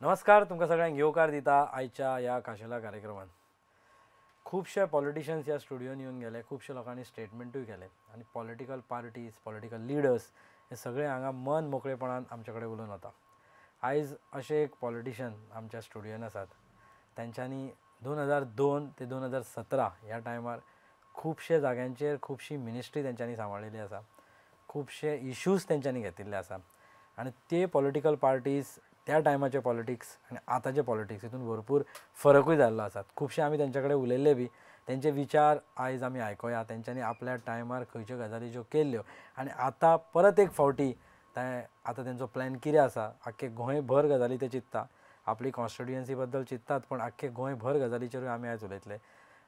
नमस्कार तुमकां सगळ्यांक येवकार दिता आयच्या ह्या खाशेल्या कार्यक्रमात. खूबशे पॉलिटिशियन्स ह्या स्टुडियोन येवन गेले, खूबशे लोकांनी स्टेटमेंटूय केले आनी पॉलिटिकल पार्टीज पॉलिटिकल लिडर्स हे सगळे हांगा मन मोकळेपणान आमचे कडेन उलोवन वता. आयज अशे एक पॉलिटिशियन आमच्या स्टुडियोन आसात. तेंच्यांनी 2002 ते 2017 ह्या टायमार खूबशे जाग्यांचेर खूबशी मिनिस्ट्री तेंच्यांनी सांबाळिल्ली आसा. खूबशे इश्यूज तेंच्यांनी घेतिल्ले आसा आनी ते पॉलिटिकल पार्टीज त्या टायमाचे पॉलिटिक्स आनी आतांचे पॉलिटिक्स हितून भरपूर फरकूय जाल्लो आसात. खुबशे आमी तेंचे कडेन उलयल्ले बी. तेंचे विचार आयज आमी आयकोया. तेंच्यांनी आपल्या टायमार खंयच्यो गजाली ज्यो केल्ल्यो आनी आतां परत एक फावटी आतां तेंचो प्लॅन कितें आसा. आख्खे गोंयभर गजाली ते चिंत्ता. आपली कॉन्स्टिट्युएन्सी बद्दल चिंत्तात पण आख्खे गोंयभर गजालीचेरूय आमी आयज उलयतले.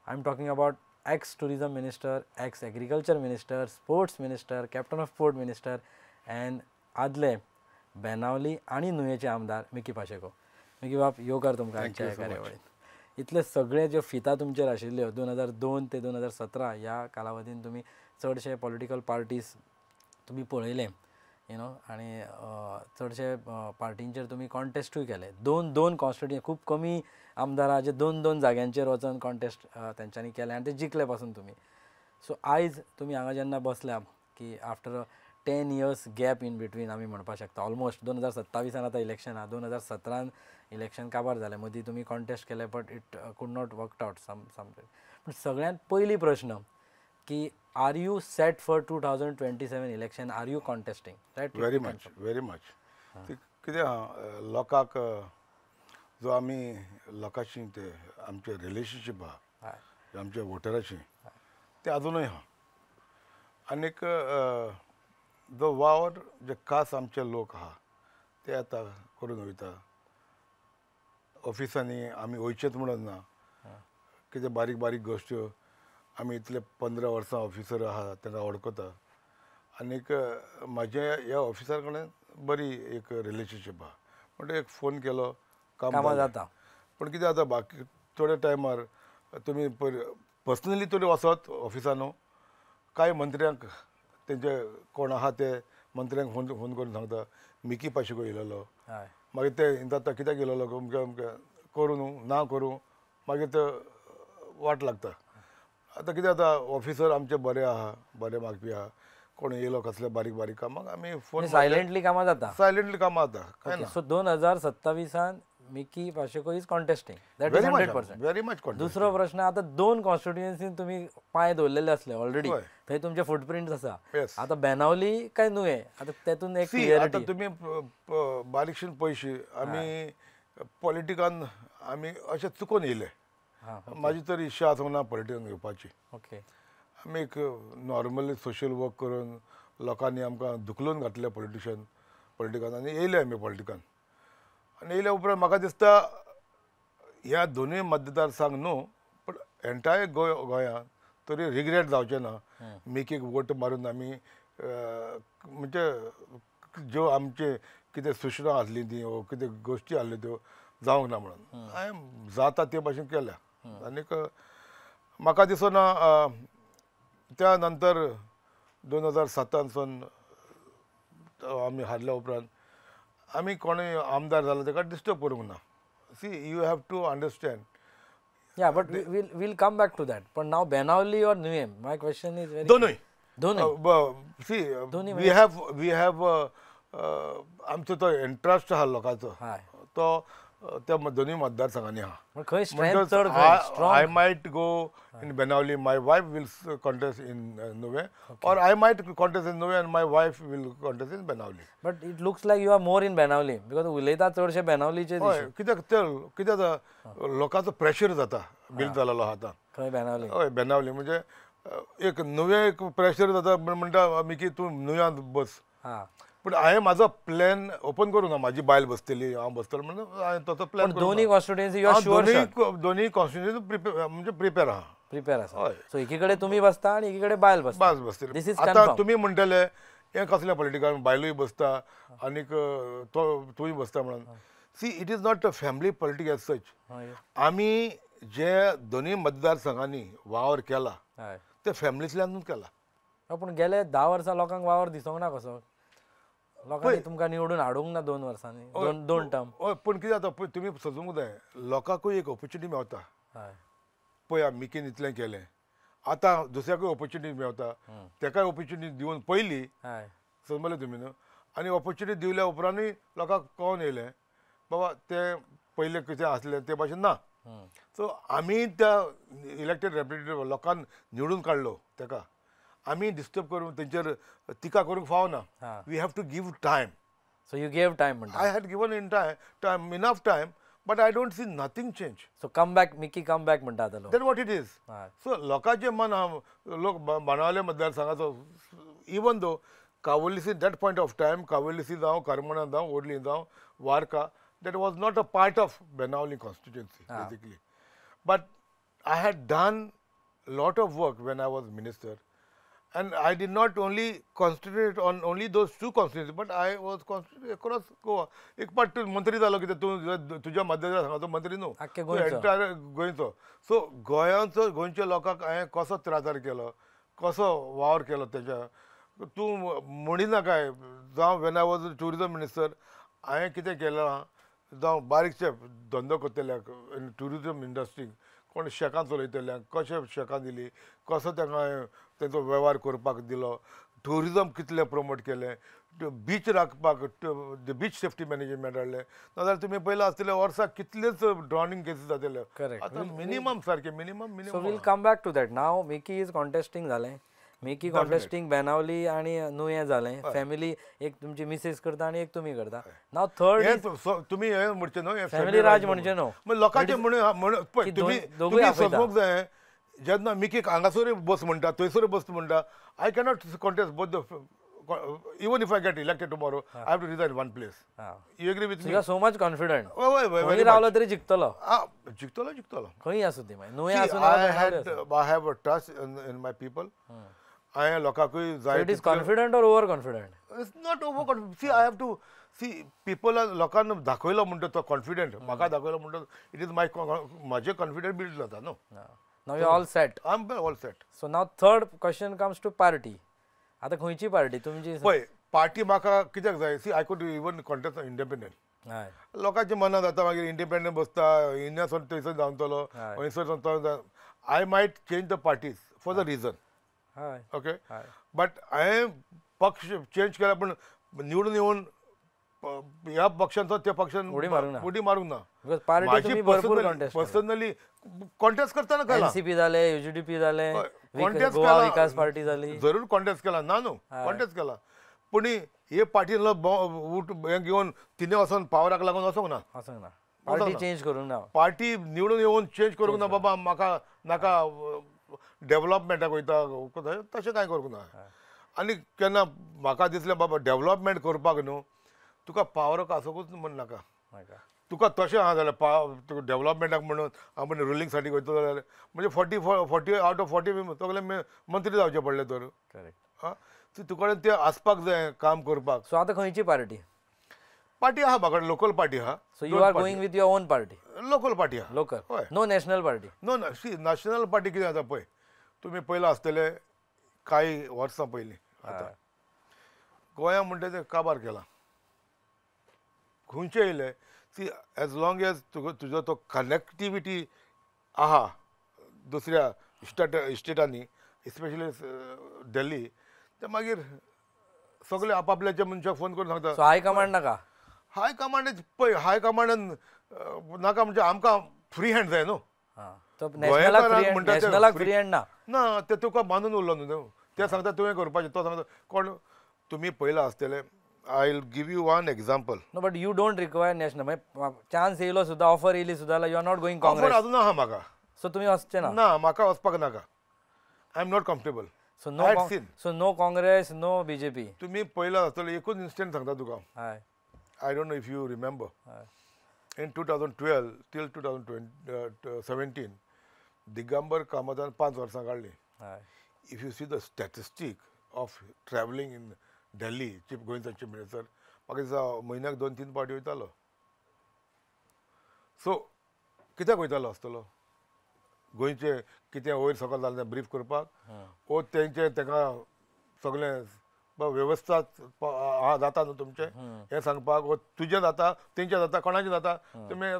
I am talking about ex tourism minister, ex agriculture minister, sports minister, captain of sport minister and आदले बेनावली आनी नुयेचे आमदार मिकी पाशेको. मिकी बाब येवकार तुमकां आमच्या कार्यावळीन. इतले सगळे ज्यो फिता तुमचेर आशिल्ल्यो 2002 ते 2017 ह्या कालावधीन तुमी चडशे पॉलिटिकल पार्टीज तुमी पळयले आनी चडशे पार्टींचेर तुमी कॉन्टेस्टूय केले. दोन कॉन्स्टिट्युएन्सी खूब कमी आमदारां जे 2 जाग्यांचेर वचून कॉन्टेस्ट तेंच्यांनी केले आनी ते जिखले पासून तुमी. सो आयज तुमी हांगा जेन्ना बसल्या की after 10 years gap in between आमी म्हणपाक शकता. ऑलमोस्ट 2027 आतां इलेक्शन आहा. 2017 इलेक्शन काबार जालें. मदीं तुमी कॉन्टेस्ट केले but it could not worked out सम पूण सगळ्यांत पयली प्रश्न की are you set for 2027 election? Are you contesting? Right? Very much. कितें आहा लोकांक जो आमी लोकांशी ते आमचे रिलेशनशीप आहा आमच्या वोटराची ते अजुनूय आहा. आनीक जो वावर जे खास आमचे लोक आहा ते आतां करून वयता. ऑफिसांनी आमी वयचेच म्हणून ना. कितें बारीक बारीक गोश्ट्यो आमी इतले 15 वर्सां ऑफिसर आहा तांकां वळखता. आनीक म्हाजे ह्या ऑफिसर कडेन बरी एक रिलेशनशीप आहा. म्हणटा एक फोन केलो काम जाता. पण कितें जाता बाकी थोड्या टायमार तुमी पर्सनली तरी वचत ऑफिसान कांय मंत्र्यांक तेंचे कोण आहा ते मंत्र्यांक फोन करून सांगता मिकी पाशेको येयलेलो. मागीर ते जाता कित्याक येयलेलो अमकें करूं न्हू ना करूं मागीर ते वाट लागता. आतां कितें जाता ऑफिसर आमचे बरे आहा, बरे मागपी आहा. कोण येयलो कसले बारीक बारीक कामाक आमी फोन सायलेंटली कामां जाता. सायलेंटली कामां जाता काय ना. So 2027 Mickey Pacheco is contesting. That is 100%. Very much. दुसरो प्रश्न आतां 2 कॉन्स्टिट्युएन्सीन तुमी पांय दवरलेले असले ऑलरेडी. थंय तुमचे फुटप्रिंट्स आसा. आतां बेनावली काय नुये आतां तेतून एक क्लियरिटी. आतां तुमी बारीकशेन पयशी आमी पॉलिटिकान आमी अशें चुकून येयले. म्हाजी तर इच्छा आसूंक ना पॉलिटिकान येवपाची. ओके. आमी एक नॉर्मली सोशल वर्क करून लोकांनी आमकां धुकलून घातले पॉलिटिकान आनी येयले आमी पॉलिटिकान. आनी येयल्या उपरांत म्हाका दिसता ह्या दोनूय मतदारसंघ न्हू पूण एंटायर गोंयांत तरी रिग्रेट जावचें ना मिकीक वोट मारून आमी म्हणजे ज्यो आमचे कितें सूचना आसली ती वो कितें गोश्टी आसल्यो त्यो जावंक ना म्हणून हांवें जाता ते भाशेन केल्या. आनीक म्हाका दिसना त्या नंतर 2007 सावन आमी हारल्या उपरांत आमी कोणूय आमदार जालो ताका डिस्टर्ब करूंक ना. See you have to understand. Yeah, but we'll come back to that. But now Benavli or Nuem? My question is very दोनूय. दोनूय. See, we have आमचो तो इंट्रस्ट आहा लोकांचो तो त्या दोनूय मतदारसंघांनी आहा. I might go in Benavli. My wife will contest in Nuve, or I might contest in Nuve and my wife will contest in Benavli. But it looks like you are more in Benavli because उलयता चडशे बेनावलीचे. कित्याक लोकांचो pressure जाता build जालेलो आहा आतां. खंय बेनावली? हय बेनावली म्हणजे एक नुवे एक प्रेशर जाता म्हणटा मिकी तूं नुव्यांत बस. पूण हांवें म्हाजो प्लॅन ओपन करूं ना. म्हाजी बायल बसतली हांव बसतलो म्हणून हांवें तसो प्लॅन. दोनूय कॉन्स्टिट्युएन्सी यू आर शुअर? दोनूय कॉन्स्टिट्युएन्सी म्हणजे प्रिपेर आहा. प्रिपेर आसा. सो एकीकडे तुमी बसता आनी एकीकडे बायल बसता. बसतली. आतां तुमी म्हणटले हें कसलें पॉलिटिकान बायलूय बसता आनीक तूंय बसता म्हणून. See it is not a family politics as such. आमी जे दोनूय मतदारसंघांनी वावर केला ते फॅमिलींतल्यानूच केला. पूण गेले 10 वर्सां लोकांक वावर दिसोंक ना कसो? लोकांनी तुमकां निवडून हाडूंक ना 2 वर्सांनी दोन टर्म. हय पूण कितें जाता पळय तुमी समजूंक जाय लोकांकूय एक ऑपॉर्च्युनिटी मेवता. हय पळय मिकीन इतलें केलें आतां दुसऱ्याकूय ऑपॉर्च्युनिटी मेवता तेकाय ऑपॉर्च्युनिटी दिवन पयली हय समजलें तुमी न्हू. आनी ऑपॉर्च्युनिटी दिवल्या उपरांतूय लोकांक कळोन येयलें बाबा तें पयलें कितें आसलें ते भाशेन ना. सो आमी त्या इलेक्टेड रेप्रेझेंटेटिव्ह लोकांन निवडून काडलो तेका आमी डिस्टर्ब करून तेंचेर टिका करूंक फावना. We have to give time. So you gave time म्हणटा. I had given in time enough time but I don't see nothing change. So come back Mickey come back म्हणटा आतां लोक. That what it is. हय so लोकांचें मन लोक बाणावले मतदारसंघाचो even though Cavelossim that point of time Cavelossim जावं करमणा जावं ओडली जावं वार्का that was not a part of Benawali constituency basically. But I had done a lot of work when I was minister and I did not only concentrate on only those 2 constituencies but I was concentrating across Goa. एक पाट मंत्री जालो कितें तूं तुज्या मतदारसंघाचो मंत्री न्हू entire गोंयचो. सो गोंयच्या लोकांक हांवें कसो त्रासार केलो कसो वावर केलो तेच्या तूं म्हणिना काय जावं when I was tourism minister हांवें कितें केलां जावं बारीकशे धंदो करतल्याक टुरिजम इंडस्ट्रीक कोण शेकां चलयतल्यांक कशें शेकां दिली कसो तांकां तेंचो वेव्हार करपाक दिलो टुरिजम कितलें प्रमोट केलें बीच राखपाक बीच सेफ्टी मॅनेजमेंट हाडलें नाजाल्यार तुमी पयलें आसतलें वर्साक कितलेच ड्रावनींग केसीस जातले. आतां मिनिमम सारकें minimum. So will come back to that. Now Mickey is contesting जालें. मिकी कॉन्टेस्टींग बेनावली आनी नुयें जालें. फॅमिली एक तुमची मिसेस करता आनी एक तुमी करता. नाव थर्ड तुमी हें म्हणचें न्हू फॅमिली राज म्हणचें न्हू. लोकांचें म्हणून पळय तुमी समजूंक जाय जेन्ना मिकीक हांगासरूय बस म्हणटा थंयसरूय बस म्हणटा I cannot contest both the even if I get elected tomorrow I have to resign one place. You agree with me? You are so much confident. खंय रावलो तरी जिखतलो. जिखतलो खंय आसूं ती मागीर नुयें आसूं I have a trust in my people. हांवें लोकांकूय जाय. It is confident or over confident? It's not over confident. See I have to see people लोकांना दाखयलो म्हणटा तो कॉन्फिडंट म्हाका दाखयलो म्हणटा इट इज म्हाजें कॉन्फिडंट बिल्ड जाता न्हू. Now you are all set. I am all set. So now third question comes to party. आतां खंयची पार्टी तुमची. पळय पार्टी म्हाका कित्याक जाय see I could even contest independent. लोकांच्या मनांत जाता मागीर इंडिपेंडंट बसता हिंगासून थंयसर जावतलो खंयसर I might change the parties for the region okay but हांवें पक्ष चेंज केला पूण निवडून येवन ह्या पक्षांचो त्या पक्षान उडी मारूंक ना. पर्सनली कॉन्टेस्ट करतना केला. एनसीपी जाले यूजीडीपी जाले गोवा विकास पार्टी जाली जरूर कॉन्टेस्ट केला ना न्हू कॉन्टेस्ट केला पूण हे पार्टीन हें घेवन तिने वचोन पावराक लागून वचोंक ना. पार्टी चेंज करूंक ना. पार्टी निवडून येवन चेंज करूंक ना बाबा म्हाका नाका डेव्हलपमेंटाक वयता तशें कांय करूंक ना. आनी केन्ना म्हाका दिसलें बाबा डेव्हलपमेंट करपाक न्हू तुका पावराक आसोंकूच म्हण नाका. तुका तशें आहा जाल्यार डेव्हलपमेंटाक म्हणून आपण रुलींग साठी वयता जाल्यार म्हणजे 40 आउट ऑफ 40 सगळे मंत्री जावचे पडले तर तुका ते आसपाक जाय काम करपाक. सो आतां खंयची पार्टी आहा म्हाका लोकल पार्टी आहा. So you are going with your own party. Local party आहा. Local no national party. No see national party कितें जाता पळय तुमी पयलें आसतले कांय वर्सां पयलीं आतां गोंया म्हणटा तें काबार केला खंयचे येयले सी एज लॉंग एज तुजो तो कनेक्टिविटी आहा दुसऱ्या स्टेटांनी स्पेशली दिल्ली ते मागीर सगळे आपापल्याच्या मनशाक फोन करून सांगता. हाय कमांड नाका. हाय कमांड पळय हाय कमांडान नाका म्हणजे आमकां फ्री हँड जाय न्हू. नॅशनलाक फ्री हँड ना ते तुका बांदून उरलो न्हू ते सांगता तुवें करपाचें तो सांगता कोण तुमी पयला आसतले. I will give you one example. No, but you don't require national. Chance येयलो सुद्धा ऑफर येयली सुद्धा you are not going Congress. Offer अजून आहा म्हाका. So तुम्ही वचचे ना. ना म्हाका वचपाक नाका. I am not comfortable. So no Congress, no BJP. तुम्ही पयला आसतले एकूच इन्स्टंट सांगता तुका. हय. I don't know if you remember. In 2012 till 2017 Digambar कामतान 5 वर्सां काडली. If you see the statistic of traveling in Delhi, chief गोंयचो चीफ मिनिस्टर म्हाका दिसता म्हयन्याक 2-3 पावटी वयतालो. सो कित्याक वयतालो आसतलो गोंयचे कितें वयर सकयल जालें तें ब्रीफ करपाक वो तेंचे ताका सगळें वेवस्था जाता न्हू तुमचे हें सांगपाक वा तुजें जाता तेंचें जाता कोणाचें जाता तुमी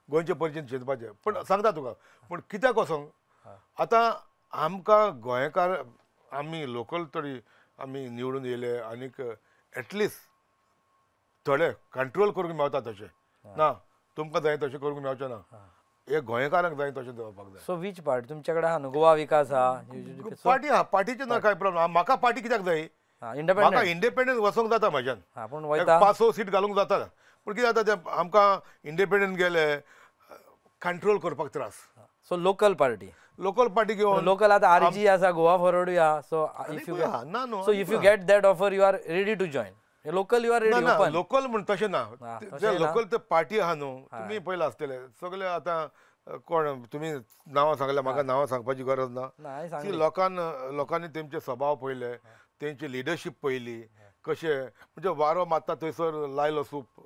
गोंयचे परिचीन चिंतपाचें पण सांगता तुका पूण कित्याक वचोंक आतां आमकां गोंयकार आमी लोकल तरी आमी निवडून येयले आनीक एटलिस्ट थोडे कंट्रोल करूंक मेवता तशें ना तुमकां जाय तशें करूंक मेवचें ना हे गोंयकारांक जाय तशें जावपाक जाय सो वीच पार्टी तुमच्याकडे आहा न्हू गोवा विकास आहा पार्टी आहा पार्टीचें ना कांय प्रॉब्लम म्हाका पार्टी कित्याक जाय म्हाका इंडिपेंडंट इंडिपेंडंट वचोंक जाता म्हाज्यान पूण वयता 5-6 सीट घालूंक जाता पूण कितें जाता तें आमकां इंडिपेंडंट गेले कंट्रोल करपाक त्रास so local party local party घेवन लोकल आता आरजी आसा गोवा फॉरवर्ड आहा सो इफ यू ना न्हू so if you get that offer you are ready to join local you are ready ना ओपन लोकल म्हण तशें ना तशें जे ना. लोकल ते पार्टी आहा न्हू तुमी पयलें आसतले सगळे आतां कोण तुमी नांवां सांगल्या म्हाका नांवां सांगपाची गरज ना नाही ती सांगली लोकांनी तेंचे स्वभाव पळयले तेंची लिडरशीप पळयली कशें म्हणजे वारो मारता थंयसर लायलो सूप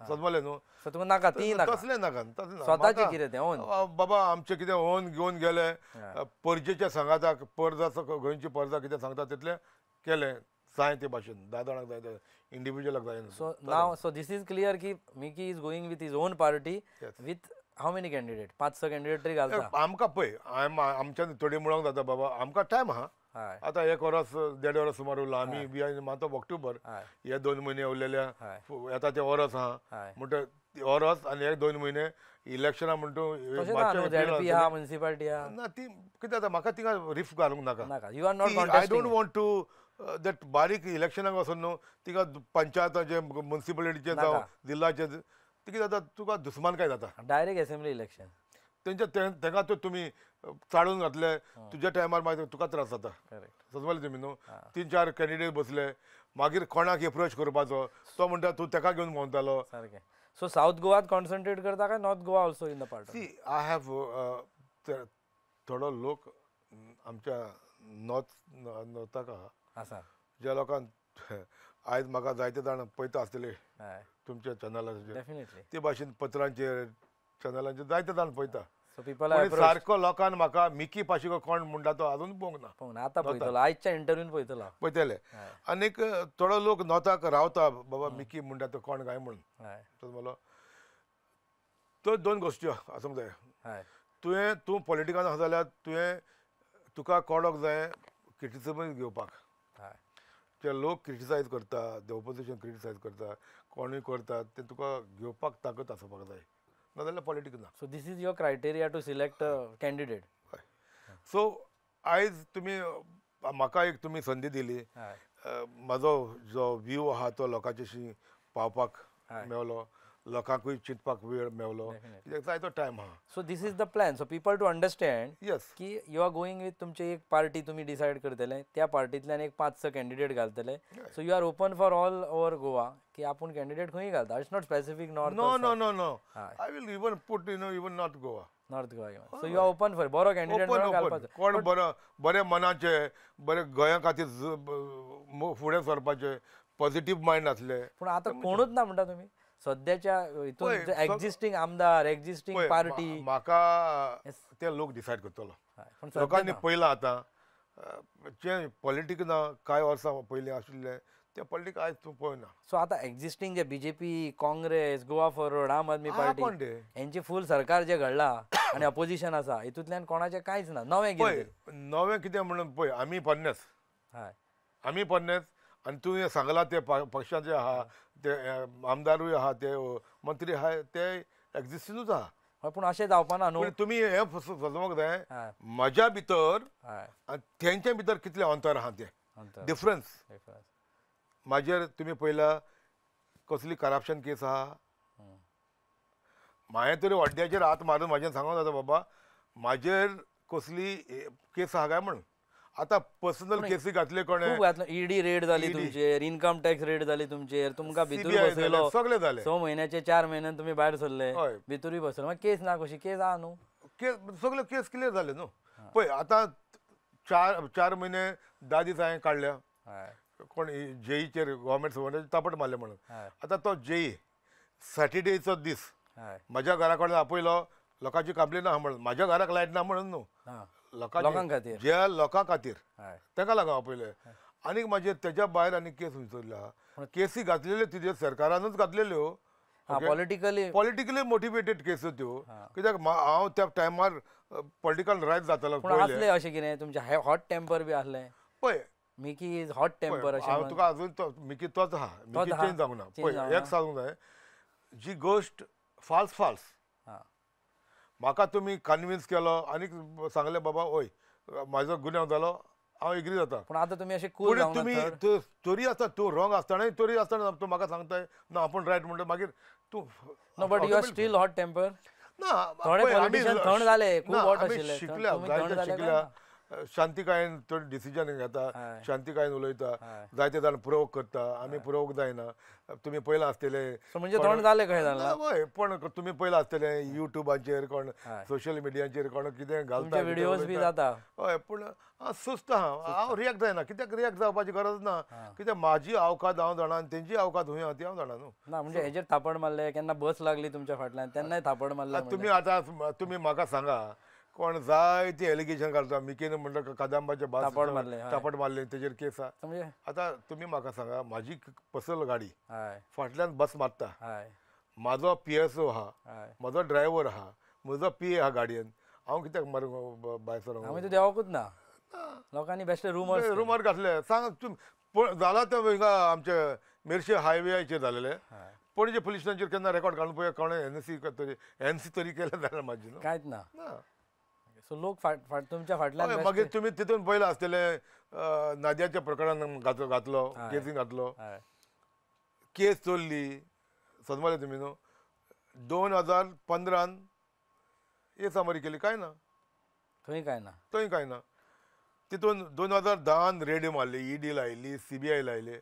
समजलें न्हू सो तुका नाका ती नाका तसलें नाका स्वताचें कितें तें ओन बाबा आमचें कितें ओन घेवन गेले परजेच्या सांगाताक पर्ज आसा गोंयची पर्जा कितें सांगता तितलें केलें जाय ते भाशेन 10 जाणांक जाय ते इंडिव्हिज्युअलाक जाय so now so this is clear की Mickey is going with his own party with how many candidate 5-6 candidate तरी घालता आमकां पळय आमच्यान थोडी म्हणूंक जाता बाबा आमकां टायम आहा हय आतां 1 वर्स 1.5 वर्स सुमार उरला आमी बी मातो ऑक्टोबर हे 2 म्हयने उरलेल्या येता ते वर्स आहा म्हणटा वर्स आनी 1-2 म्हयने इलेक्शनां म्हणटा झेडपी आहा म्युनिसिपालिटी आहा ना ती कितें जाता म्हाका थिंगा रिस्क घालूंक नाका नाका you are not I don't want to that बारीक इलेक्शनाक वचून न्हू तिका पंचायताचे म्युनिसिपालिटीचे जावं जिल्ल्याचे ती कितें जाता तुका दुस्मानकाय जाता डायरेक्ट असेंब्ली इलेक्शन तेंका तर तुमी चाडून घातले तुज्या टायमार मागीर तुका त्रास जाता समजले तुमी न्हू 3-4 कॅन्डिडेट बसले मागीर कोणाक एप्रोच करपाचो तो म्हणटा तूं तेका घेवन भोंवतालो सारकें सो साऊथ गोवात कॉन्सन्ट्रेट करता काय north Goa also in the part see I have थोडो लोक आमच्या नॉर्थाक आहा आसा ज्या लोकांक आयज म्हाका जायते जाण पळयता आसतले तुमच्या चॅनलाचेर डेफिनेटली ते भाशेन पत्रांचेर चॅनलांचेर जायते जाण पळयता सो पीपल सारको लोकांन म्हाका मिकी पाशिको कोण म्हणटा तो अजून पळोवंक ना पळोवन आतां पळयतलो आयच्या इंटरव्यून पळयतलो पळयतले आनीक थोडो लोक नॉर्थाक रावता बाबा मिकी म्हणटा तो कोण काय म्हणून समजलो तो 2 गोश्टी आसूंक जाय तूं पॉलिटिकान आसा जाल्यार तुका कोणाक जाय क्रिटिसिजम घेवपाक ते लोक क्रिटिसायज करता द ऑपोजिशन क्रिटिसायज करता कोणूय करता ते तुका घेवपाक ताकद आसपाक जाय नाजाल्यार पॉलिटिक्स ना so this is your criteria to select candidate so आयज तुमी म्हाका एक तुमी संदी दिली म्हाजो जो व्यू आहा तो लोकांचेशी पावपाक मेवलो लोकांकूय चिंतपाक वेळ मेवलो कित्याक जाय तो टायम आहा so this is the plan so people to understand yes की यू आर गोईंग विथ तुमचे एक पार्टी तुम्ही डिसाईड करतले त्या पार्टींतल्यान एक 5-6 कॅन्डिडेट घालतले so you are open for all over Goa की आपण कॅन्डिडेट खंय घालता it's not specific north no I will even put even not Goa north Goa so you are open for बरो कॅन्डिडेट घालपाचो कोण बरे मनाचे बरे गोंया खातीर फुडें सरपाचे पॉझिटिव्ह मायंड आसले पूण आतां कोणूच ना म्हणटा तुमी सद्याच्या हितून एक्झिस्टिंग आमदार एक्झिस्टिंग पार्टी म्हाका ते लोक डिसायड करतलो लोकांनी पळयलां आतां जे पॉलिटीक ना कांय वर्सां पयलीं आशिल्ले ते पॉलिटीक आयज तूं पळयना सो आतां एक्झिस्टिंग जे बीजेपी काँग्रेस गोवा फॉरवर्ड आम आदमी पार्टी यांची फूल सरकार जे घडला आनी अपोजिशन आसा हितूंतल्यान कोणाचें कांयच ना नवें कितें म्हणून पळय आमी पन्नेस आनी तुवें सांगलां ते पक्षाचे आहा ते आमदारूय आहा ते मंत्री आहा ते एक्झिस्टिंगूच आहा पूण अशें जावपाना न्हू तुमी हें समजूंक जाय म्हज्या भितर आनी तेंच्या भितर कितलें अंतर आहा तें डिफरन्स म्हाजेर तुमी पळयला कसली करप्शन केस आहा हांवें तरी वड्ड्याचेर हात मारून म्हाजें सांगूंक जाता बाबा म्हाजेर कसली केस आहा काय म्हणून आतां पर्सनल केसी घातले कोणे ईडी रेड जाली तुमचेर इन्कम टॅक्स रेड जाली तुमचेर तुमकां भितूर बसयलो सगळें जालें 6 म्हयन्याचे 4 म्हयन्यान तुमी भायर सरले भितूरूय बसलो मागीर केस ना कशी केस आहा न्हू केस सगळे केस क्लियर जाले न्हू पळय आतां 4 म्हयने 10 दीस हांवें काडल्या कोण जेईचेर गव्हर्मेंट सर्वंटाचे तापट मारले म्हणून आतां तो जेई सॅटर्डेचो दीस म्हज्या घरा कडेन आपयलो लोकांची कंप्लेन आहा म्हणून म्हाज्या घराक लायट ना म्हणून न्हू लोकां खातीर ज्या लोकां खातीर ताका लागून आपयले आनीक म्हाजे तेच्या भायर आनी केस विचारल्या केसी घातलेल्यो तुजे सरकारानूच घातलेल्यो पॉलिटिकली मोटिवेटेड केसो त्यो कित्याक हांव त्या टायमार पॉलिटिकल रायट जातालो आसले अशें कितें तुमचे हॉट टेम्पर बी आसलें पळय मिकी इज हॉट टेम्पर अशें हांव तुका अजून मिकी तोच आहा मिकी चेंज जावंक ना पळय एक सांगूंक जाय जी गोश्ट फाल्स म्हाका तुमी कन्विन्स केलो आनीक सांगलें बाबा ओय म्हाजो गुन्यांव जालो हांव एग्री जाता पूण आतां तुमी अशें पूण तुमी तोरी आसता तूं रॉंग आसतना तोरी आसतना तूं म्हाका सांगताय ना आपूण रायट म्हणटा मागीर तूं no but you are still hot temper ना थोडे पॉलिटिशियन थंड जाले खूब हॉट आशिल्ले शिकल्या जायते शिकल्या शांतीकायेन थोडे डिसिजन घेता शांतीकायेन उलयता जायते जाण प्रोवोक करता आमी प्रोवोक जायना तुमी पयला आसतले म्हणजे थोंड जाले कशें जालें हय पण तुमी पयला आसतले युट्यूबाचेर कोण सोशल मिडियाचेर कोण कितें घालता व्हिडिओज बी जाता हय पूण सुस्त हांव रियॅक्ट जायना कित्याक रियॅक्ट जावपाची गरज ना कित्याक म्हाजी अवकात हांव जाणा आनी तेंची अवकात हुंय ती हांव जाणा न्हू ना म्हणजे हेजेर थापड मारले केन्ना बस लागली तुमच्या फाटल्यान तेन्नाय थापड मारले तुमी आतां तुमी म्हाका सांगा कोण जायती एलिगेशन घालता मिकेन म्हणटा कदंबाच्या थापड मारले तेजेर केस आहा आतां तुमी म्हाका सांगा म्हाजी पर्सनल गाडी फाटल्यान बस मारता म्हाजो PSO आहा म्हाजो ड्रायव्हर आहा म्हजो PA आहा गाडयेन हांव कित्याक मारूंक भायर सरूंक देवाकूच ना लोकांनी बेश्टे रुमर घातले सांग जाला ते हिंगा आमचे मेर्शे हायवेचेर जालेले पणजे पुलीस स्टेशनाचेर केन्ना रेकॉर्ड काडून पळय कोणें NC तरी केलें जाल्यार म्हाजी न्हू कांयच ना सो लोक तुमच्या फाटल्यान मागीर तुमी तितून पयला आसतले नादियाच्या प्रकरणान घातलो केसीन घातलो केस चल्ली समजले तुमी न्हू 2015 एसामारी केली काय ना थंय कांय ना तितून 2010 रेड मारली ED लायली CBI लायले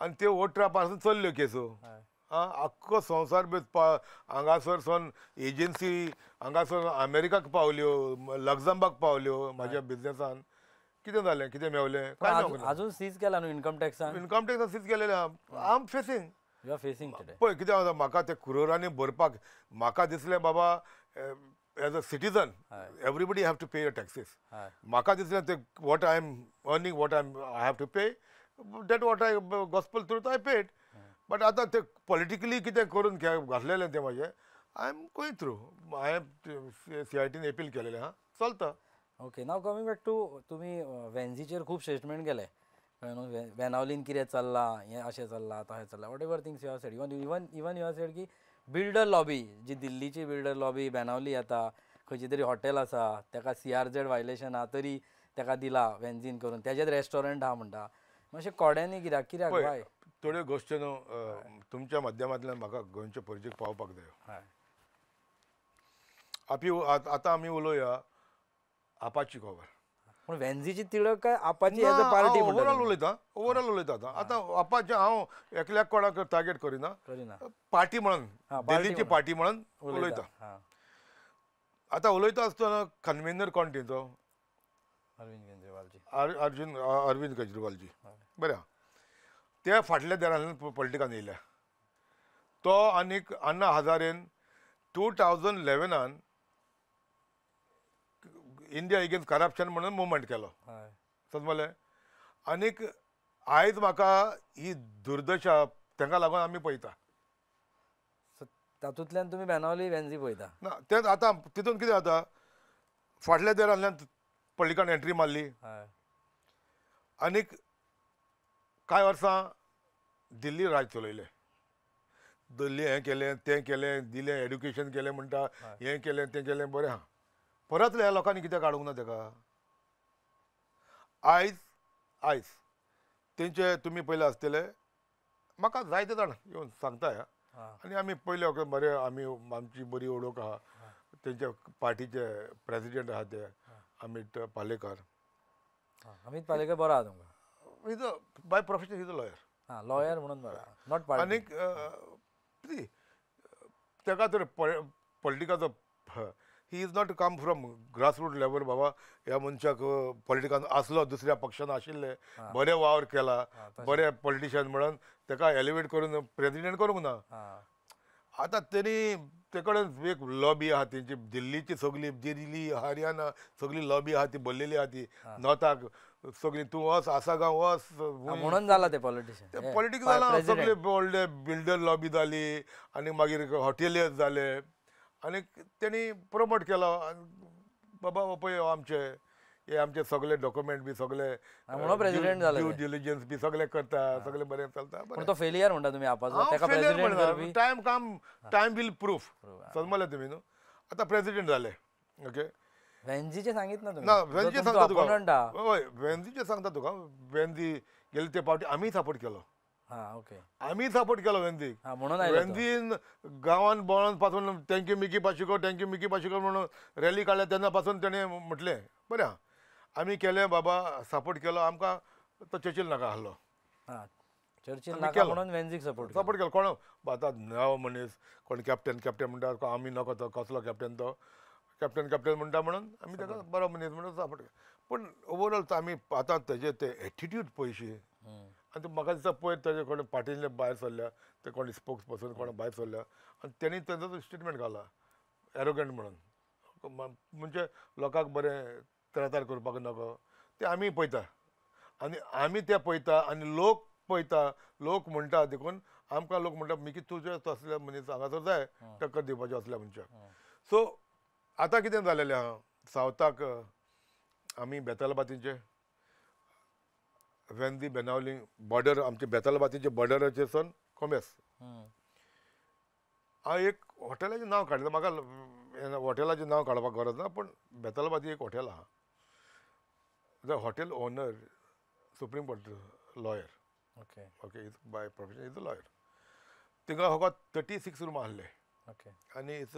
आनी त्यो 18 पासून चल्ल्यो केसो आख्खो संवसार हांगासर सोन एजन्सी हांगासर अमेरिकाक पावल्यो लग्जमबर्ग पावल्यो म्हाज्या बिजनेसान कितें जालें कितें मेवलें काय अजून सीज केला न्हू इन्कम टॅक्सान सीज केलेलें I am facing you are facing पळय कितें जाता म्हाका ते क्रोरांनी भरपाक म्हाका दिसलें बाबा as a citizen everybody have to pay your taxes म्हाका दिसलें ते what I am earning what I have to pay that what I gospel through I paid but आतां ते पॉलिटिकली कितें करून घातलेलें तें म्हाजें I am going through I am CITन अपील केलेलें चलता okay now coming back to तुमी वेन्झीचेर खूब स्टेटमेंट केले वेनावलीन कितें चल्लां हें अशें चल्लां तशें चल्लां what ever things you have sed even you have sed की बिल्डर लॉबी जी दिल्लीची बिल्डर लॉबी बेनावली येता खंयची तरी हॉटेल आसा ताका CRZ वायलेशन आहा तरी ताका दिला वेन्झीन करून तेजेच रेस्टॉरंट आहा म्हणटा मातशें कोड्यांनी कित्याक बाय थोड्यो गोश्टी न्हू तुमच्या माध्यमांतल्यान म्हाका गोंयचे परिचय पावपाक जाय आतां आमी उलोवया आपाची खबर पूण वेन्झीची तिडक काय Apache as a party overall उलयता आतां आपाचे हांव एकल्याक कोणाक टार्गेट करिना पार्टी म्हणून दिल्लीची पार्टी म्हणून उलयता आतां उलयता आसतना कन्व्हेनर कोण तेंचो अरविंद केजरीवालजी बरें ते फाटल्या देरांतल्यान पॉलिटिकान येयल्या तो आनीक अण्णा हजारेन 2011 इंडिया एगेन्स्ट करप्शन म्हणून मुवमेंट केलो समजलें आनीक आयज म्हाका ही दुर्दशा तांकां लागून आमी पळयता तातूंतल्यान तुमी बेनावली वेन्झी पळयता ना तें आतां तितून कितें जाता फाटल्या देरांतल्यान पॉलिटिकान एंट्री मारली आनीक कांय वर्सां दिल्ली राज चलयलें दिल्ली हें केलें तें केलें दिलें एड्युकेशन केलें म्हणटा हें केलें तें केलें बरें आहा परत ह्या लोकांनी कित्याक काडूंक ना ताका आयज तेंचे तुमी पयले आसतले म्हाका जायते जाण येवन सांगता आनी आमी पयले बरें आमी आमची बरी ओळख आहा तेंच्या पार्टीचे प्रेसिडेंट आहा ते अमित पालेकर बरो आहा तुमकां is a by profession is a lawyer म्हणून बरो नॉट पार्टी आनीक ताका तर पॉलिटिकाचो he is not come from grassroot level बाबा ह्या मनशाक पॉलिटिकान आसलो दुसऱ्या पक्षान आशिल्ले बरें वावर केला बरें पॉलिटिशियन म्हणून ताका एलिवेट करून प्रेसिडेंट करूंक ना आतां तेणी ते कडेन एक लॉबी आहा तेंची दिल्लीची सगळी दिल्ली हरियाणा सगळी लॉबी आहा ती भरलेली आहा ती नॉर्थाक सगळी तूं वच आसा गांव वच म्हणून जाला ते पॉलिटिशियन पॉलिटिक्स जाला सगळे व्हडले बिल्डर लॉबी जाली आनी मागीर हॉटेलियर्स जाले आनी तेणी प्रमोट केलो बाबा पळय आमचे हे आमचे सगळे डॉक्युमेंट बी सगळे म्हणून प्रेसिडेंट जाले ड्यू डिलिजन्स बी सगळे करता सगळे बरें चलता पण तो फेलियर म्हणटा तुमी आपाचो तेका president Karpi time will proof समजले तुमी न्हू आतां प्रेसिडेंट जाले ओके वेंझीचे सांगित ना तुम्ही ना वेंझी सांगता तुका opponent हा. हय वेंझीचे सांगता तुका वेंझी गेले ते फावटी आमी सपोर्ट केलो हा ओके आमी सपोर्ट केलो वेंझीक हा म्हणून आयलो तो. वेंझीन गांवांत बोळोन पासून थँक्यू मिकी पाशिको थँक्यू मिकी पाशिको म्हणून रॅली काडल्या तेन्ना पासून तेणें म्हटलें बरें आहा आमी केलें बाबा सपोर्ट केलो आमकां तो चर्चिल नाका आहलो हा चर्चिल नाका म्हणून वेंझीक सपोर्ट सपोर्ट केलो कोण आतां नवो मनीस कोण कॅप्टन म्हणटा आमी नको तो कसलो कॅप्टन तो कॅप्टन म्हणटा म्हणून आमी ताका बरो मनीस म्हणून सपोर्ट केलो पूण ओवरऑल आमी आतां तेजे ते एटिट्यूड पयशी आनी म्हाका दिसता पयर तेजे कोण पार्टींतले भायर सरल्या ते कोण स्पोक्स पर्सन कोण भायर सरल्या आनी तेणी तेजो स्टेटमेंट घाला एरोगंट म्हणून म्हणजे लोकांक बरें त्रातार करपाक नाका ते आमी पळयता आनी आमी ते पळयता आनी लोक पळयता लोक म्हणटा देखून आमकां लोक म्हणटा मिकी तुजे असले मनीस हांगासर जाय टक्कर दिवपाचे असल्या मनशाक सो आतां कितें जालेलें आहा सावथाक आमी बेतालबातीचे वेंझी बेनावली बॉर्डर आमचे बेतालबातीचे बॉर्डराचेर सावन कोमेस हांव एक हॉटेलाचें नांव काडलें म्हाका हॉटेलाचें नांव काडपाक गरज ना पूण बेतालबाती एक हॉटेल आहा the hotel owner supreme court lawyer okay okay is by profession is a lawyer थिंगा फकत 36 रूम आहले ओके आनी it's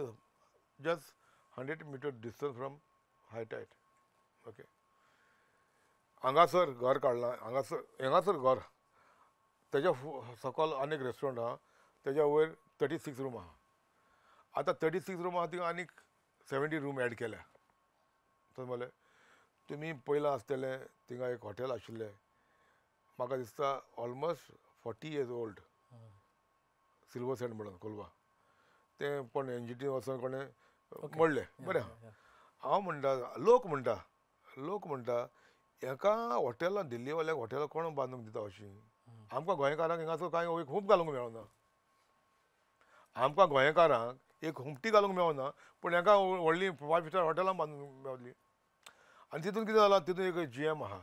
just 100 meter distance from high tide okay हांगासर घर काडलां हांगासर घर तेज्या सकयल आनीक रेस्टॉरंट आहा तेज्या वयर 36 रूम आहा आतां 36 रूम आहा थिंगा आनीक 70 रूम एड केल्या समजलें तुमी पयलां आसतले थिंगा एक हॉटेल आशिल्लें म्हाका दिसता almost 40 years old silver sand म्हणून कोलवा तें कोण NGT वचून कोणें मोडलें बरें आहा हांव म्हणटा लोक म्हणटा एका हॉटेलान दिल्लीवाल्याक हॉटेलां कोण बांदूंक दिता अशीं आमकां गोंयकारांक हिंगासर कांय एक हुंप घालूंक मेळना आमकां गोंयकारांक एक हुमटी घालूंक मेळना पूण हाका व्हडली 5 स्टार हॉटेलां बांदूंक मेवली आनी तितून कितें जालां तितून एक GM आहा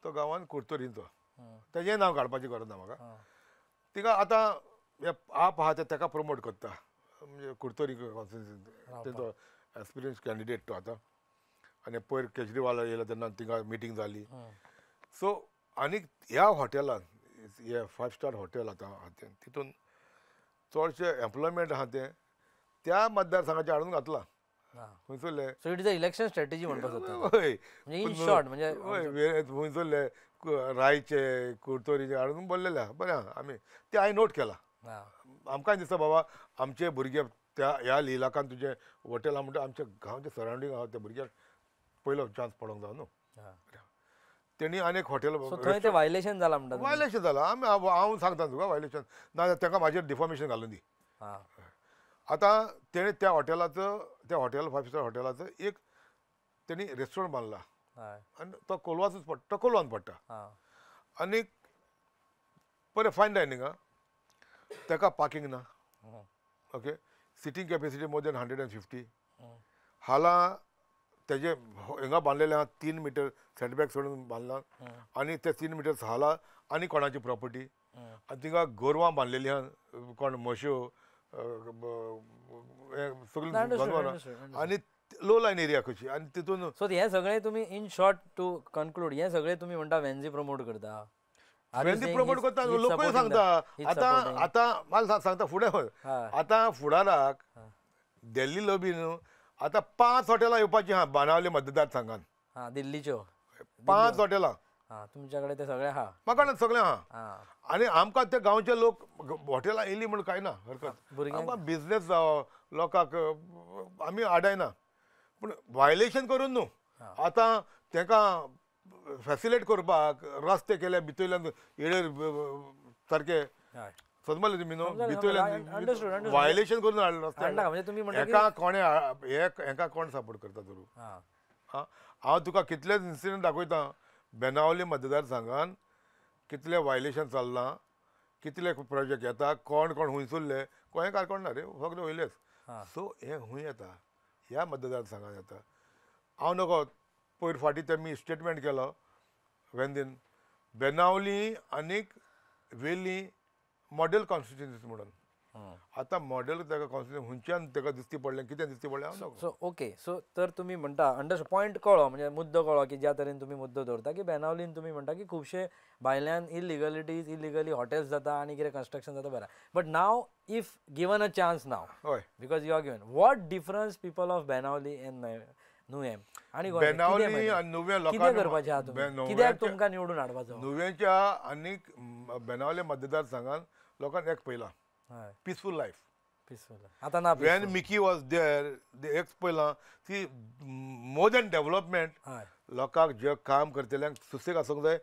तो गांवांत कुर्तोरींचो तेजें नांव काडपाची गरज ना म्हाका तिका आतां हे आप आहा ते ताका प्रमोट करता म्हणजे कुर्तोरी कॉन्स्टिट्युन्सी तेंचो एक्सपिरियन्स कॅन्डिडेट तो आतां आनी पयर केजरीवाल येयलो तेन्ना तिंगा मिटींग जाली सो आनीक ह्या हॉटेलान हे 5 स्टार हॉटेल आतां आहा तितून चडशे एम्प्लॉयमेंट आहा तें त्या मतदारसंघाचे हाडून घातलां खंयसरले so it is a election strategy म्हणपाक सोदता हय म्हणजे इन शॉर्ट म्हणजे हय खंयसरले रायचे कुर्तोरीचे हाडून बोललेले आहा बरें आहा आमी ते हांवें नोट केला आमकां दिसता बाबा आमचे भुरगे त्या ह्या इलाकान तुजे हॉटेल आहा म्हणटा आमच्या गांवचे सरावंडींग आहा त्या भुरग्याक पयलो चान्स पडोंक जाय न्हू तेणी आनी एक हॉटेल थंय ते वायलेशन जाला म्हणटा वायलेशन जालां आमी हांव सांगता तुका वायलेशन ना ताका म्हाजेर डिफॉर्मेशन घालून दी आतां तेणे त्या हॉटेल 5 स्टार हॉटेलाचो एक तेणी रेस्टॉरंट बांदला आनी तो कोलवाचोच पडटा तो कोलवान पडटा आनीक बरें फायन डायनींग आहा ताका पार्किंग ना okay seating capacity more than 150 हालां तेजे हिंगा बांदलेले आहा 3 मीटर सेटबॅक सोडून बांदला आनी ते 3 मिटर्स हालां आनी कोणाची प्रॉपर्टी आनी थिंगा गोरवां बांदलेलीं आहा कोण म्हश्यो सगळीं जानवरां आनी लो लायन एरिया कशी आनी तितून सो हे सगळे तुमी इन शॉर्ट टू कन्क्लूड हे सगळे तुमी म्हणटा वेंझी प्रमोट करता वेंझी प्रमोट करता लोकूय सांगता आतां मला सांगता फुडें आतां फुडाराक दिल्ली लॉबी न्हू आतां 5 हॉटेलां येवपाचीं आहा बाणावले मतदारसंघान दिल्लीच्यो 5 हॉटेलां तुमच्या कडेन ते सगळे आहा म्हाका सगळें आहा आनी आमकां ते गांवचे लोक हॉटेलां येयली म्हण कांय ना हरकत आमकां बिजनेस जावो लोकांक आमी आडायना पूण वायलेशन करून न्हू आतां तांकां फॅसिलेट करपाक रस्ते केले भितरल्यान येळेर सारके समजलें तुमी न्हू भितरल्यान वायलेशन करून हाडलें रस्त्याक हेका कोणे हेका कोण सपोर्ट करता तर हांव तुका कितलेच इन्सिडंट दाखयता बेनावली मतदारसंघान कितले वायलेशन चल्लां, कितले प्रोजेक्ट येता, कोण कोण हुंय सरले, कोणें काणकोण ना रे, सगळे वयलेच. सो हे हुंय येता, ह्या मतदारसंघान येता. हांव नकळो पयर फाटीं तेमी स्टेटमेंट केलो वेंदीन बेनावली आनीक वेली मॉडेल कॉन्स्टिट्युन्सी म्हणून. आतां मॉडेल ताका कॉन्स्टिट्युन्सी हुंयच्यान ताका दिसती पडलें, कितें दिसती पडलें हांव नकळो. सो ओके, सो तर तुम्ही म्हणटा पॉयंट कळ्ळो, म्हणजे मुद्दो कळ्ळो की ज्या तरेन तुम्ही मुद्दो दवरता की बेनावलीन तुम्ही म्हणटा की खुबशे भायल्यान इलिगली हॉटेल्स जाता आनी कितें कन्स्ट्रक्शन जाता बरें. But now if given a chance now, हय, because you are given, what difference people of Benaulim and Nuvem आनी बेनावली आनी नुवें कितें लोकांक करपाचें आहा तुमी, कित्याक तुमकां निवडून हाडपाचो? नुवेंच्या आनीक बेनावली मतदारसंघान लोकांक एक पयलां हय, पिसफूल लायफ. पिसफूल. आतां ना वेन मिकी वॉज देर एक पयलां ती मोर दॅन डेव्हलपमेंट हय, लोकांक जे काम करतल्यांक सुसेग आसूंक जाय,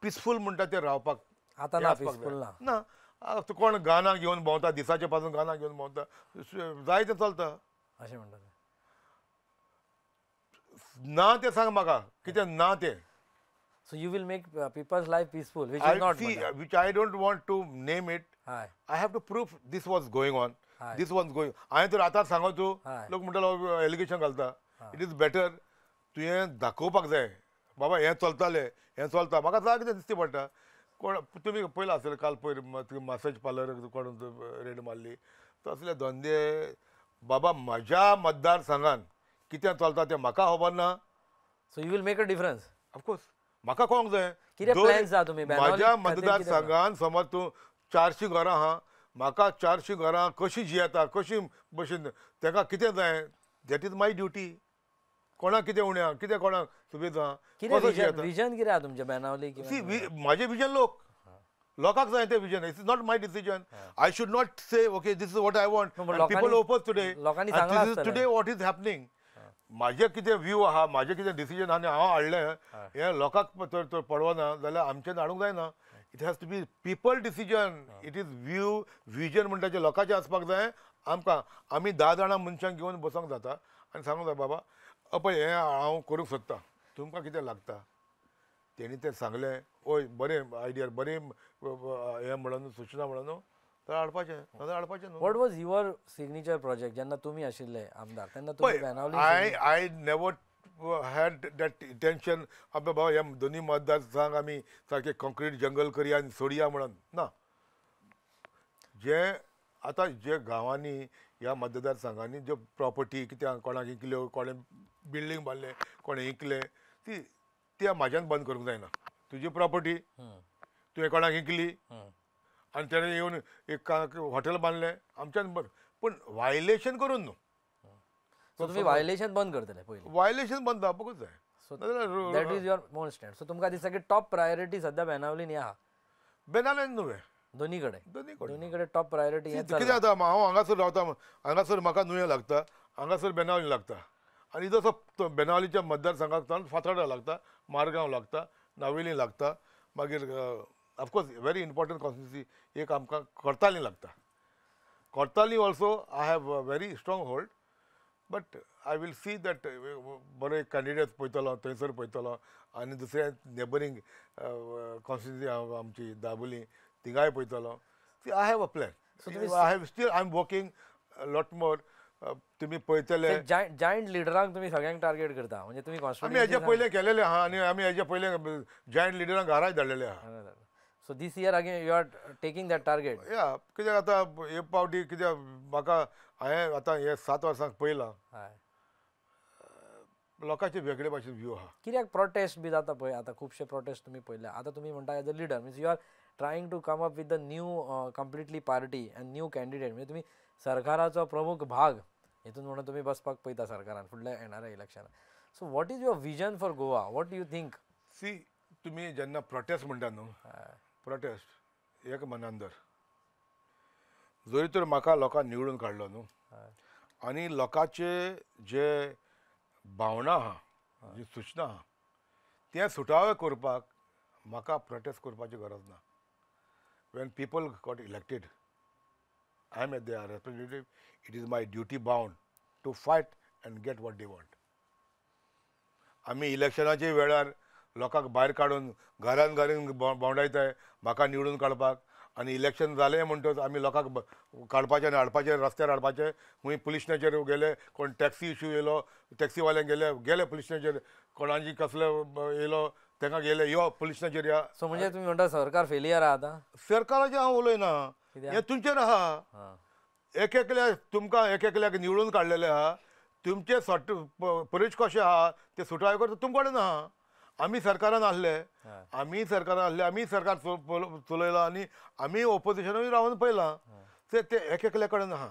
पिसफूल म्हणटा ते रावपाक. आतां ना पिसफूल ना. ना कोण गाना घेवन भोंवता, दिसाचे पासून गाना घेवन भोंवता, जाय तें चलता. अशें म्हणटा ते. ना तें सांग म्हाका, कितें ना तें. So you will make people's life peaceful, which is not. Which I don't want to name it. हय, I have to prove this was going on. Aye. This was going. हांवें तर आतां सांगो तूं, Aye. लोक म्हणटालो एलिगेशन घालता. It is better तुवें दाखोवपाक जाय बाबा हें चलतालें, हें चलता. म्हाका जाय कितें दिसती पडटा. कोण तुमी पयलां आसतलें काल पयर मसाज पार्लर कोण रेड मारली, तसले धंदे बाबा म्हज्या मतदारसंघान कितें चलता तें म्हाका खबर ना. So you will make a difference. Of course म्हाका कळोंक जाय. कितें plans आहा तुमी बेनावली म्हाज्या खातीर कितें मतदारसंघान समज तूं 400 घरां आहा, म्हाका 400 घरां कशीं जियेता, कशी भशेन ताका कितें जाय, दॅट इज माय ड्युटी. कोणाक कितें उण्या, कितें कोणाक सुविधा, कसो जियेता. विजन कितें आहा तुमचें बेनावली? म्हाजें विजन लोकांक जाय तें vision. It's not my decision. I should not say okay this is what I want, people oppose today, लोकांनी सांगलां this is today what is happening. म्हाजें कितें व्यू आहा, म्हाजें कितें डिसिजन आहा हांव हाडलें, हें लोकांक तर पडवना जाल्यार आमचें हाडूंक जायना. It has to be people decision. It is view vision म्हणटा जें लोकांचें आसपाक जाय. आमकां आमी 10 जाणां मनशांक घेवन बसूंक जाता आनी सांगूंक जाय बाबा पळय हें हांव करूंक सोदतां, तुमकां कितें लागता. तेणी तें सांगलें, ओय बरें आयडिया, बरें हें म्हणून सुचना म्हणून तर हाडपाचें, नाजाल्यार हाडपाचें न्हू. What was your signature project जेन्ना तुमी आशिल्ले आमदार तेन्ना तुमी Benaulim? I never had that intention बाबा ह्या दोनी मतदारसंघ आमी सारके कॉन्क्रीट जंगल करया आनी सोडया म्हणून ना. जे आतां जे गांवांनी ह्या मतदारसंघांनी ज्यो प्रॉपर्टी कित्याक कोणाक इकल्यो, कोणें बिल्डींग बांदलें, कोणें इकलें, ती म्हाज्यान बंद करूंक जायना. तुजी प्रॉपर्टी तुवें कोणाक इकली आनी तेणें येवन एक हॉटेल बांदलें आमच्यान बंद, पूण वायलेशन करून न्हू. सो तुमी वायलेशन बंद करतले पयलीं? वायलेशन बंद जावपाकूच जाय. So that is your most stand. So तुमकां दिसता की टॉप प्रायोरिटी सद्या बेनावलीन आहा? बेनावलीन न्हू, दोनी कडेन दोनी कडेन टॉप प्रायोरिटी. कितें जाता हांव हांगासर रावता, हांगासर म्हाका नुवें लागता, हांगासर बेनावली लागता. आनी जसो बेनावलीच्या मतदारसंघाक फातोर्डा लागता, मारगांव लागता, नावेली लागता, मागीर ऑफकोर्स व्हेरी इम्पॉर्टंट कॉन्स्टिट्युन्सी एक आमकां कोर्ताली लागता. Cortalim also I have a very strong hold. But I will see that बरे कॅन्डिडेट्स पळयतलो, थंयसर पळयतलो आनी दुसऱ्या नेबरींग कॉन्स्टिट्युन्सी आमची दाबोली थिंगाय पळयतलो. See I have a plan. I have still I am working lot more. तुमी पळयतले जायंट लिडरांक तुमी सगळ्यांक टार्गेट करता, म्हणजे तुमी आमी हेजे पयलें केलेले आहा आनी आमी हेजे पयलें जायंट लिडरांक घराय धाडलेले आहा. So this year again you are taking that target? या कित्याक आतां हे पावटी कित्याक म्हाका हांवें आतां हे 7 वर्सांक पयलां, लोकांचे वेगळे भाशेन व्यू आहा. कित्याक प्रोटेस्ट बी जाता पळय आतां, खुबशे प्रोटेस्ट तुमी पळयले. आतां तुमी म्हणटा as a leader means you are trying to come up with the new completely party and new candidate. म्हणजे तुमी सरकाराचो प्रमुख भाग हितून म्हणून तुमी बसपाक पळयता सरकारान फुडल्या येणाऱ्या इलेक्शनाक. So what is your vision for Goa? What you think? See तुमी जेन्ना प्रोटेस्ट म्हणटा न्हू, प्रोटेस्ट एक मनान धर. जरी तर म्हाका लोकांक निवडून काडलो न्हू आनी लोकांचे जे भावना आहा, जी सूचना आहा, तें सुटावे करपाक म्हाका प्रोटेस्ट करपाची गरज ना. When people got elected, I am their representative. It is my duty bound to fight and get what they want. आमी इलेक्शनाच्या वेळार लोकांक भायर काडून घरान घरान भोंवडायताय म्हाका निवडून काडपाक आनी इलेक्शन जालें म्हणटच आमी लोकांक काडपाचें आनी हाडपाचें रस्त्यार हाडपाचें खूंय पुलीस स्टेशनाचेर गेले कोण टॅक्सी इश्यू येयलो टॅक्सीवाल्यांक गेले पुलीस स्टेशनाचेर कोणाची कसले येयलो तांकां गेले यो पुलीस स्टेशनाचेर या सो म्हणजे तुम्ही म्हणटा सरकार फेलियर आहा आतां सरकाराचें हांव उलयना हें तुमचेर आहा तुमकां एकल्याक निवडून काडलेले आहा तुमचे परीक्ष कशें आहा ते सुटावे करता तुमचे कडेन आहा आमी सरकारान आहले आमी सरकार चलयला आनी आमी ओपोजिशनूय रावन पळयलां ते एकल्या कडेन आहा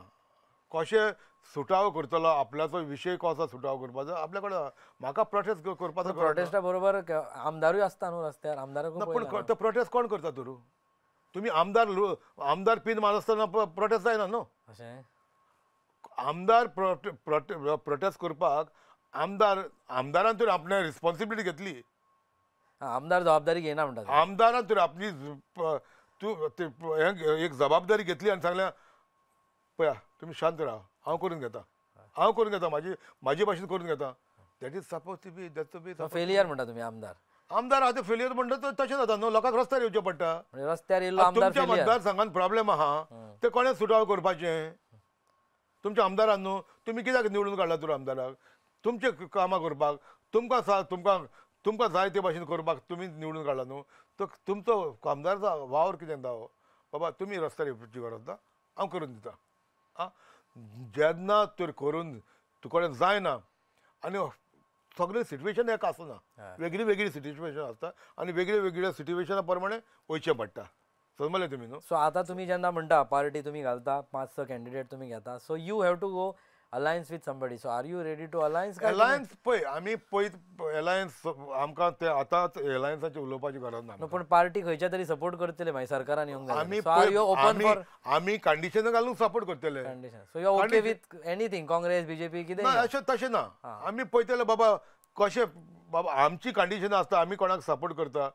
कशें सुटावो करतलो आपल्याचो विशय कसो सुटावो करपाचो आपल्या कडेन म्हाका प्रोटेस्ट करपाचो प्रोटेस्टा बरोबर आमदारूय आसता न्हू रस्त्यार आमदाराक पूण तो प्रोटेस्ट कोण करता तर तुमी आमदार पीन मारसतना प्रोटेस्ट जायना न्हू अशें आमदार प्रोटेस्ट करपाक आमदारान तर आपणे रिस्पॉन्सिबिलिटी घेतली आमदार जबाबदारी घेयना म्हणटा आमदारान तर आपली एक जबाबदारी घेतली आनी सांगल्या पळया तुमी शांत राहा हांव करून घेता म्हाजी भाशेन करून घेता that is suppose to be failure म्हणटा तुमी आमदार आतां फेलियर म्हणटा तशें जाता न्हू लोकांक रस्त्यार येवचें पडटा रस्त्यार येयल्लो आमदार तुमच्या मतदारसंघात प्रॉब्लेम आहा ते कोणें सुटावो करपाचें तुमच्या आमदारान न्हू तुमी कित्याक निवडून काडला तर आमदाराक तुमचे कामां करपाक तुमकां जाय ते भाशेन करपाक तुमी निवडून काडला न्हू तो तुमचो आमदाराचो वावर कितें दावो बाबा तुमी रस्त्यार येवची गरज ना हांव करून दिता आं जेन्ना तर करून तुजे कडेन जायना आनी सगळें सिट्युएशन एक आसना वेगळी वेगळी सिट्युएशन आसता आनी वेगळ्या वेगळ्या सिट्युएशना प्रमाणे वयचें पडटा समजलें तुमी न्हू सो आतां तुमी जेन्ना म्हणटा पार्टी तुमी घालता 5-6 कॅन्डिडेट तुमी घेता so you have to go alliance with somebody so are you ready to alliance पळय आमी अलायन्स आमकां ते आतांच अलायन्साचेर उलोवपाची गरज ना पूण पार्टी खंयच्या तरी सपोर्ट करतले मागीर सरकारान येवंक आमी कंडिशन घालून सपोर्ट करतले condition so you okay with anything Congress BJP कितें अशें तशें ना आमी पळयतले बाबा कशें बाबा आमची कंडिशन आसता आमी कोणाक सपोर्ट करता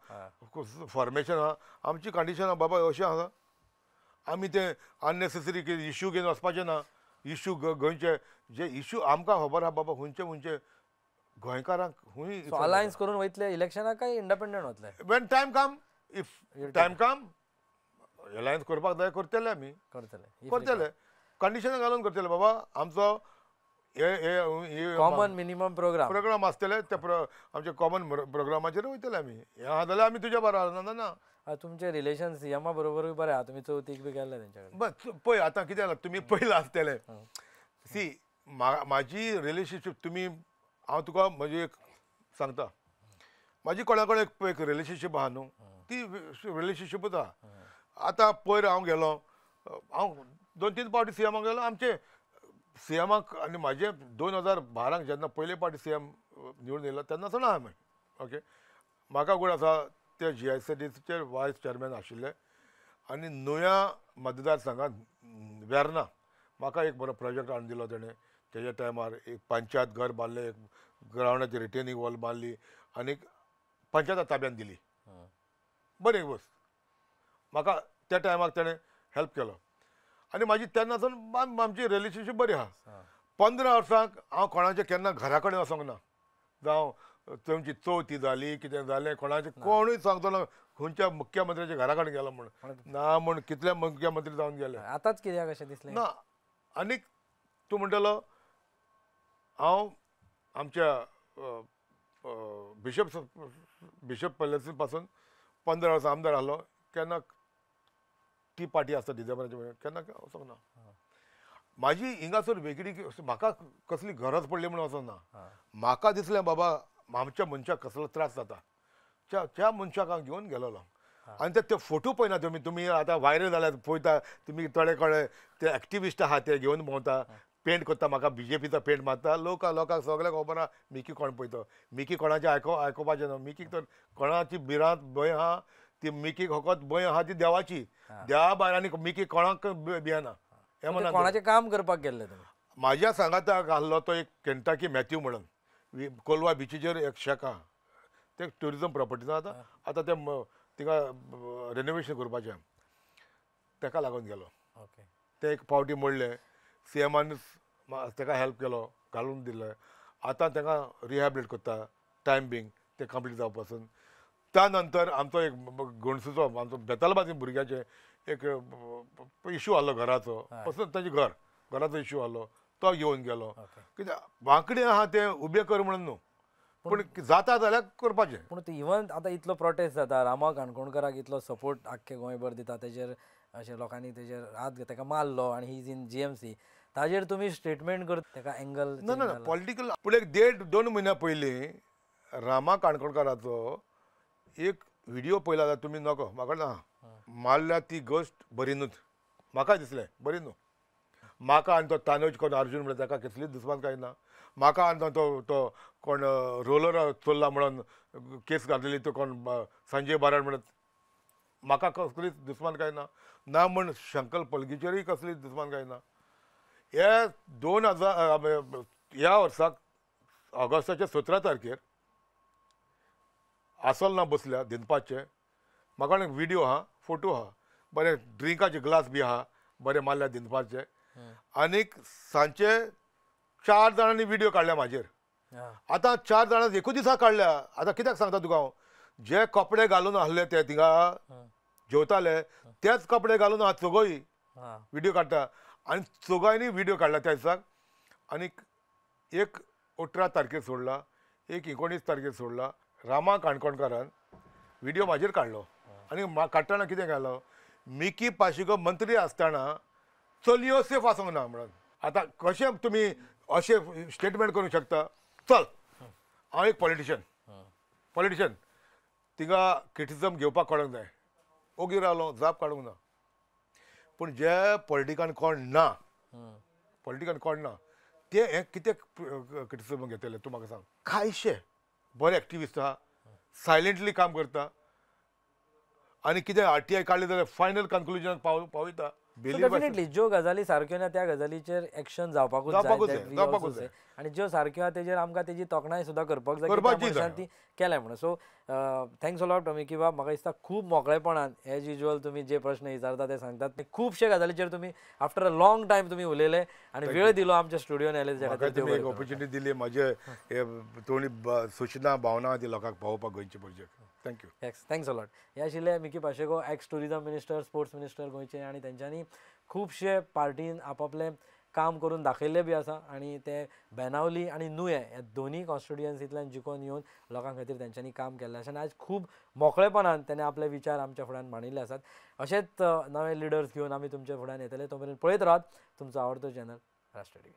फॉर्मेशन आहा आमची कंडिशन आहा बाबा अशें आसा आमी ते अननेसेसरी इश्यू घेवन वचपाचें ना इश्यू गोंयचे जे इश्यू आमकां खबर आहा बाबा खंयचे गोंयकारांक खूंय अलायन्स करून वयतले इलेक्शनाक काय इंडिपेंडंट वतले Wien time come if time come alliance करपाक जाय करतले आमी करतले कंडिशन घालून करतले बाबा आमचो कॉमन मिनिमम प्रोग्राम आसतले ते आमचे कॉमन प्रोग्रामाचेर वयतले आमी हें आहा जाल्यार आमी तुज्या बरोबर ना तुमचे रिलेशन सीएमा बरोबर बरें आहा तुमी चवथीक बी गेल्ले तेंच्या कडेन बस पळय आतां कितें जालां तुमी पयला आसतले सी म्हाजी रिलेशनशीप तुमी हांव तुका म्हजी एक सांगता म्हाजी कोणा कडेन एक रिलेशनशीप आहा न्हू ती रिलेशनशीपूच आहा आतां पयर हांव गेलो हांव 2-3 फावटी सीएमाक गेलो आमचे सीएमाक आनी म्हाजे 2012 जेन्ना पयले फावटी सीएम निवडून येयलो तेन्नासून आहा ओके म्हाका कोण आसा ते GICDचे वायस चेअरमॅन आशिल्ले आनी नुया मतदारसंघात वेर्ना म्हाका एक बरो प्रोजेक्ट हाडून दिलो तेणें तेज्या टायमार एक पंचायत घर बांदलें एक ग्रावंडाची रिटेनिंग वॉल बांदली आनी पंचायत ताब्यान दिली बरी वस्त म्हाका त्या टायमार तेणें हेल्प केलो आनी म्हाजी तेन्नासून आमची रिलेशनशीप बरी आहा 15 वर्सांक हांव कोणाचे केन्ना घरा कडेन वचोंक ना जावं तुमची चवथी जाली कितें जालें कोणाचें कोणूय सांगतलो खंयच्या मुख्यमंत्र्याच्या घरा कडेन गेलो म्हण ना म्हण कितले मुख्यमंत्री जावन गेले आतांच कित्याक अशें दिसलें ना आनीक तूं म्हणटलो हांव आमच्या बिशप पॅलसी पासून 15 वर्सां आमदार आहलो केन्ना टी पार्टी आसता डिसेंबराचे केन्ना वचोंक ना म्हाजी हिंगासर वेगळी म्हाका कसली गरज पडली म्हणून वचोंक ना म्हाका दिसलें बाबा आमच्या मनशाक कसलो त्रास जाता त्या मनशाक हांव घेवन गेलोलो आनी ते फोटो पळयना तुमी आतां व्हायरल जाल्यात पळयता तुमी थोडे कोणे ते एक्टिविस्ट आहा ते घेवन भोंवता पेंट करता म्हाका बीजेपीचो पेंट मारता लोकांक सगळ्यांक खबर आहा मिकी कोण पळयता मिकी कोणाचें आयकोपाचें न्हू मिकीक तर कोणाची भिरांत भंय आहा ती मिकीक फकत भंय आहा ती देवाची देवा भायर आनी मिकी कोणाक भियेना हें म्हणून कोणाचें काम करपाक गेल्ले तुमी म्हाज्या सांगाताक आहलो तो एक केंटाकी मॅथ्यू म्हणून कोलवा बिचीचेर एक शेक आहा ते ट्युरिजम प्रॉपर्टीज आतां ते थिंगा रेनोवेशन करपाचें ताका लागून गेलो ते एक फावटी मोडले सीएमान ताका हेल्प केलो घालून दिले आतां ताका रिहॅबिलिट करता टायम बींग ते कंप्लीट जावपा पासून त्या नंतर आमचो एक गोंडसूचो आमचो बेतालबाजी भुरग्याचे एक इश्यू आसलो घराचो पासून ताचें घराचो इश्यू आसलो तो घेवन गेलो कित्याक वांकडे आहा ते उबे कर म्हणून न्हू पूण जाता जाल्यार करपाचें. पूण ते इवन आतां इतलो प्रोटेस्ट जाता रामा काणकोणकराक इतलो सपोर्ट आख्खे गोंयभर दिता तेजेर अशें लोकांनी तेजेर हात ताका मारलो आनी ही इज इन GMC ताजेर तुमी स्टेटमेंट करता ताका एंगल ना पॉलिटिकल पूण एक 1.5-2 म्हयन्या पयलीं रामा काणकोणकाराचो एक व्हिडिओ पळयला जाल्यार तुमी नको म्हाका ना मारल्या ती गोश्ट बरी न्हूच म्हाका दिसलें बरी न्हू. म्हाका आनी तो तानोज कोण अर्जून म्हणटा ताका कसलीच दुस्मान काय ना. म्हाका आनी तो कोण रोलर चल्ला म्हणून केस घातलेली तो कोण संजय बाराड म्हणत म्हाका कसलीच दुस्मान काय ना म्हण शंकर पलगीचेरूय कसलीच दुस्मान काय ना. हे 2000 ह्या वर्साक ऑगस्टाच्या 17 तारखेर आसल ना बसल्या दिनपाचे म्हाका एक व्हिडिओ आहा फोटो आहा बरे ड्रिंकाचे ग्लास बी आहा बरे मारल्या दिनपाचे आनीक सांचे 4 जाणांनी व्हिडिओ काडल्या म्हाजेर. आतां 4 जाणां एकूच दिसा काडल्या. आतां कित्याक सांगता तुका हांव जे कपडे घालून आहले ते थिंगा जेवताले तेच कपडे घालून हांव चोगोय व्हिडिओ काडटा आनी चोगांयनी व्हिडिओ काडला त्या दिसाक. आनीक एक 18 तारखेर सोडला एक 19 तारखेर सोडला. रामा काणकोणकारान व्हिडिओ म्हाजेर काडलो आनी काडटना कितें केलो मिकी पाशिको मंत्री आसतना चलयो सेफ आसूंक ना म्हणून. आतां कशें तुमी अशें स्टेटमेंट करूंक शकता. चल हांव एक पॉलिटिशियन थिंगा क्रिटिसिजम घेवपाक कळोंक जाय ओगी रावलो जाप काडूंक ना. पूण जे पॉलिटिकान कोण ना ते हे कितें क्रिटिसिजम घेतले तूं म्हाका सांग. कांयशे बरे एक्टिविस्ट आहा सायलेंटली काम करता आनी कितें RTI काडली जाल्यार फायनल कन्क्लुजनाक पावयता. डेफिनेटली ज्यो गजाली सारक्यो ना त्या गजालीचेर एक्शन जावपाकूच जाय आनी ज्यो सारक्यो आहा तेजेर आमकां तेजी तोखणाय सुद्दां करपाक जाय ती केल्या म्हणून. So thanks a lot Tommy किंवा म्हाका दिसता खूब मोकळेपणान एज युजल तुमी जे प्रश्न विचारता ते सांगतात ते खुबशे गजालीचेर तुमी आफ्टर अ लॉंग टायम तुमी उलयले आनी वेळ दिलो आमच्या स्टुडियोन आयले तेच्या खातीर एक ऑपॉर्च्युनिटी दिली म्हाजे थोडी सूचना भावना ती लोकांक पावोवपाक गोंयचे project. Thank you. Thanks a lot. हे आशिल्ले Mickey Pacheco x tourism minister sports minister गोंयचे आनी तेंच्यांनी खुबशे पार्टीन आपापले काम करून दाखयल्ले बी आसा आनी ते बेनावली आनी नुये ह्या दोनूय कॉन्स्टिट्युएन्सींतल्यान जिखून येवन लोकां खातीर तेंच्यांनी काम केल्लें आसा आनी आयज खूब मोकळेपणान तेणे आपले विचार आमच्या फुड्यान मांडिल्ले आसात. अशेंच नवे लिडर्स घेवन आमी तुमच्या फुड्यान येतले. तो मेरेन पळयत रावात तुमचो आवडतो चॅनल राष्ट्र TV.